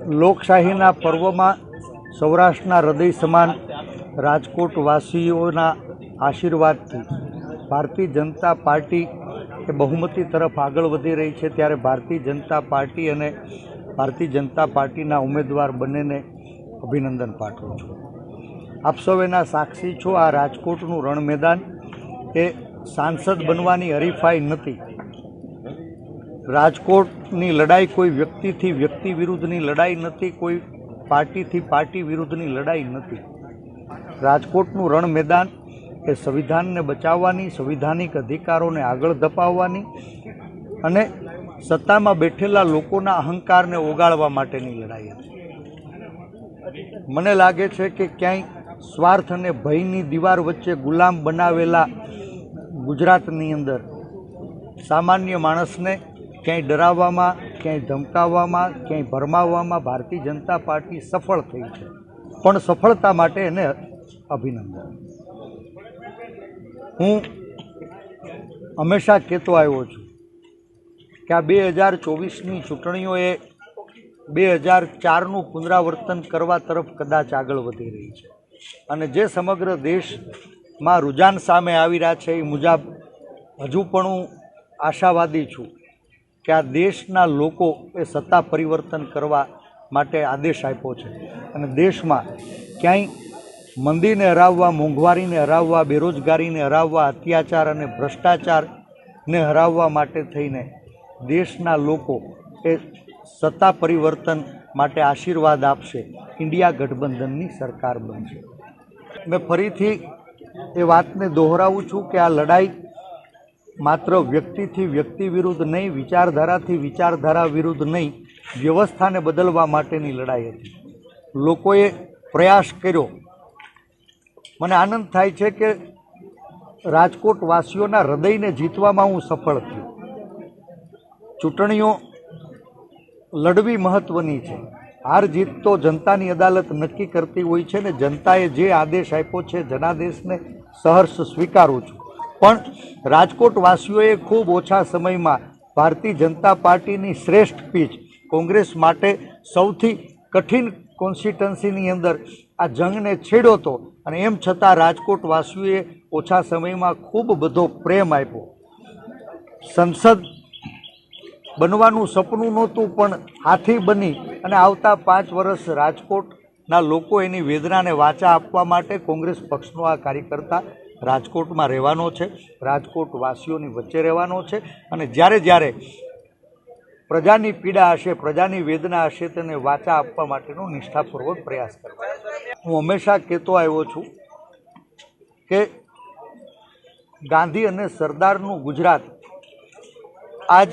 લોકશાહીના પર્વમાં સૌરાષ્ટ્રના હૃદય સમાન રાજકોટવાસીઓના આશીર્વાદથી ભારતીય જનતા પાર્ટી એ બહુમતી તરફ આગળ વધી રહી છે। ત્યારે ભારતીય જનતા પાર્ટી અને ભારતીય જનતા પાર્ટીના ઉમેદવાર બંનેને અભિનંદન પાઠવું છું। આપ સૌ એના સાક્ષી છો। આ રાજકોટનું રણ મેદાન એ સાંસદ બનવાની હરીફાઈ નથી। રાજકોટની લડાઈ કોઈ વ્યક્તિથી વ્યક્તિ વિરુદ્ધની લડાઈ નથી, કોઈ પાર્ટીથી પાર્ટી વિરુદ્ધની લડાઈ નથી। રાજકોટનું રણ મેદાન એ સંવિધાનને બચાવવાની, સંવિધાનિક અધિકારોને આગળ ધપાવવાની અને સત્તામાં બેઠેલા લોકોના અહંકારને ઓગાળવા માટેની લડાઈ હતી। મને લાગે છે કે ક્યાંય સ્વાર્થ અને ભયની દીવાર વચ્ચે ગુલામ બનાવેલા ગુજરાતની અંદર સામાન્ય માણસને ક્યાંય ડરાવવામાં, ક્યાંય ધમકાવવામાં, ક્યાંય ભરમાવવામાં ભારતીય જનતા પાર્ટી સફળ થઈ છે, પણ સફળતા માટે એને અભિનંદન। હું હંમેશા કહેતો આવ્યો છું કે આ 2024ની ચૂંટણીઓ એ 2004નું પુનરાવર્તન કરવા તરફ કદાચ આગળ વધી રહી છે અને જે સમગ્ર દેશમાં રુઝાન સામે આવી રહ્યા છે એ મુજબ હજુ પણ હું આશાવાદી છું કે આ દેશના લોકો એ સત્તા પરિવર્તન કરવા માટે આદેશ આપ્યો છે અને દેશમાં ક્યાંય મંદીને હરાવવા, મોંઘવારીને હરાવવા, બેરોજગારીને હરાવવા, અત્યાચાર અને ભ્રષ્ટાચારને હરાવવા માટે થઈને દેશના લોકો એ સત્તા પરિવર્તન માટે આશીર્વાદ આપશે। ઇન્ડિયા ગઠબંધનની સરકાર બનશે। મેં ફરીથી એ વાતને દોહરાવું છું કે આ લડાઈ માત્ર વ્યક્તિથી વ્યક્તિ વિરુદ્ધ નહીં, વિચારધારાથી વિચારધારા વિરુદ્ધ નહીં, વ્યવસ્થાને બદલવા માટેની લડાઈ હતી। લોકોએ પ્રયાસ કર્યો। મને આનંદ થાય છે કે રાજકોટવાસીઓના હૃદયને જીતવામાં હું સફળ થયો। ચૂંટણીઓ લડવી મહત્ત્વની છે। હાર જીત તો જનતાની અદાલત નક્કી કરતી હોય છે ને જનતાએ જે આદેશ આપ્યો છે જનાદેશને સહર્ષ સ્વીકારું છું, પણ રાજકોટવાસીઓએ ખૂબ ઓછા સમયમાં ભારતીય જનતા પાર્ટીની શ્રેષ્ઠ પીચ, કોંગ્રેસ માટે સૌથી કઠિન કોન્સ્ટિટ્યુન્સીની અંદર આ જંગને છેડ્યો હતો અને એમ છતાં રાજકોટવાસીઓએ ઓછા સમયમાં ખૂબ બધો પ્રેમ આપ્યો। સંસદ બનવાનું સપનું નહોતું પણ હાથી બની અને આવતા 5 વર્ષ રાજકોટના લોકો એની વેદનાને વાચા આપવા માટે કોંગ્રેસ પક્ષનો આ કાર્યકર્તા રાજકોટમાં રહેવાનો છે, રાજકોટવાસીઓની વચ્ચે રહેવાનો છે અને જ્યારે જ્યારે પ્રજાની પીડા હશે, પ્રજાની વેદના હશે તેને વાચા આપવા માટેનો નિષ્ઠાપૂર્વક પ્રયાસ કરવા। હું હંમેશા કહેતો આવ્યો છું કે ગાંધી અને સરદારનું ગુજરાત આજ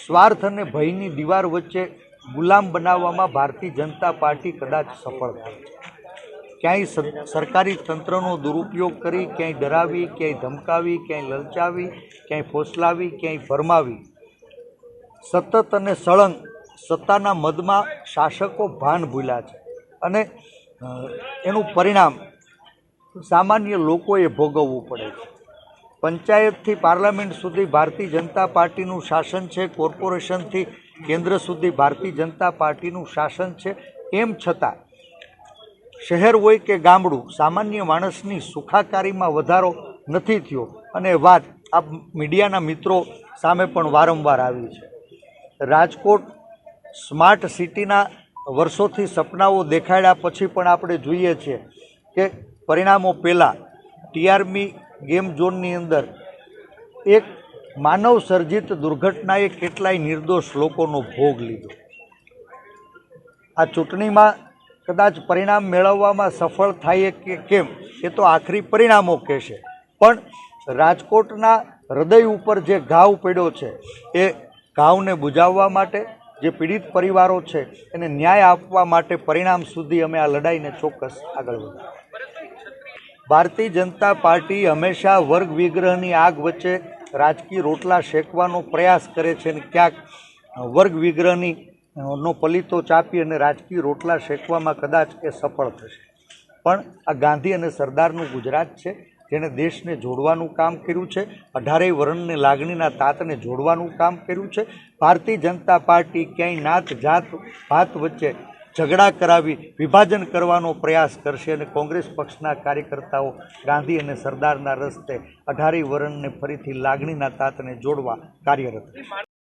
સ્વાર્થ અને ભયની દીવાર વચ્ચે ગુલામ બનાવવામાં ભારતીય જનતા પાર્ટી કદાચ સફળ થાય છે। ક્યાંય સરકારી તંત્રનો દુરુપયોગ કરી, ક્યાંય ડરાવી, ક્યાંય ધમકાવી, ક્યાંય લલચાવી, ક્યાંય ફોસલાવી, ક્યાંય ભરમાવી, સતત અને સળંગ સત્તાના મદમાં શાસકો ભાન ભૂલ્યા છે અને એનું પરિણામ સામાન્ય લોકોએ ભોગવવું પડે છે। પંચાયતથી પાર્લામેન્ટ સુધી ભારતીય જનતા પાર્ટીનું શાસન છે, કોર્પોરેશનથી કેન્દ્ર સુધી ભારતીય જનતા પાર્ટીનું શાસન છે। એમ છતાં શહેર હોય કે ગામડું, સામાન્ય માણસની સુખાકારીમાં વધારો નથી થયો અને વાત આ મીડિયાના મિત્રો સામે પણ વારંવાર આવી છે। રાજકોટ સ્માર્ટ સિટીના વર્ષોથી સપનાઓ દેખાડ્યા પછી પણ આપણે જોઈએ છીએ કે પરિણામો પહેલાં ટીઆરમી ગેમ ઝોનની અંદર એક માનવ સર્જિત દુર્ઘટનાએ કેટલાય નિર્દોષ લોકોનો ભોગ લીધો। આ ચૂંટણીમાં કદાચ પરિણામ મેળવવામાં સફળ થાય કે કેમ એ તો આખરી પરિણામો કહેશે, પણ રાજકોટના હૃદય ઉપર જે ઘાવ પડ્યો છે એ ઘાવને બુજાવવા માટે, જે પીડિત પરિવારો છે એને ન્યાય આપવા માટે પરિણામ સુધી અમે આ લડાઈને ચોક્કસ આગળ વધારીશું। ભારતીય જનતા પાર્ટી હંમેશા વર્ગ વિગ્રહની આગ વચ્ચે રાજકીય રોટલા શેકવાનો પ્રયાસ કરે છે અને ક્યાંક વર્ગ વિગ્રહની નો પલીતો ચાપી અને રાજકીય રોટલા શેકવામાં કદાચ એ સફળ થશે, પણ આ ગાંધી અને સરદારનું ગુજરાત છે જેણે દેશને જોડવાનું કામ કર્યું છે, 18 વર્ણને લાગણીના તાતને જોડવાનું કામ કર્યું છે. ભારતીય જનતા પાર્ટી ક્યાંય નાત જાત ભાત વચ્ચે ઝઘડા કરાવી વિભાજન કરવાનો પ્રયાસ કરશે અને કોંગ્રેસ પક્ષના કાર્યકર્તાઓ ગાંધી અને સરદારના રસ્તે 18 વર્ણને ફરીથી લાગણીના તાતને જોડવા કાર્યરત છે.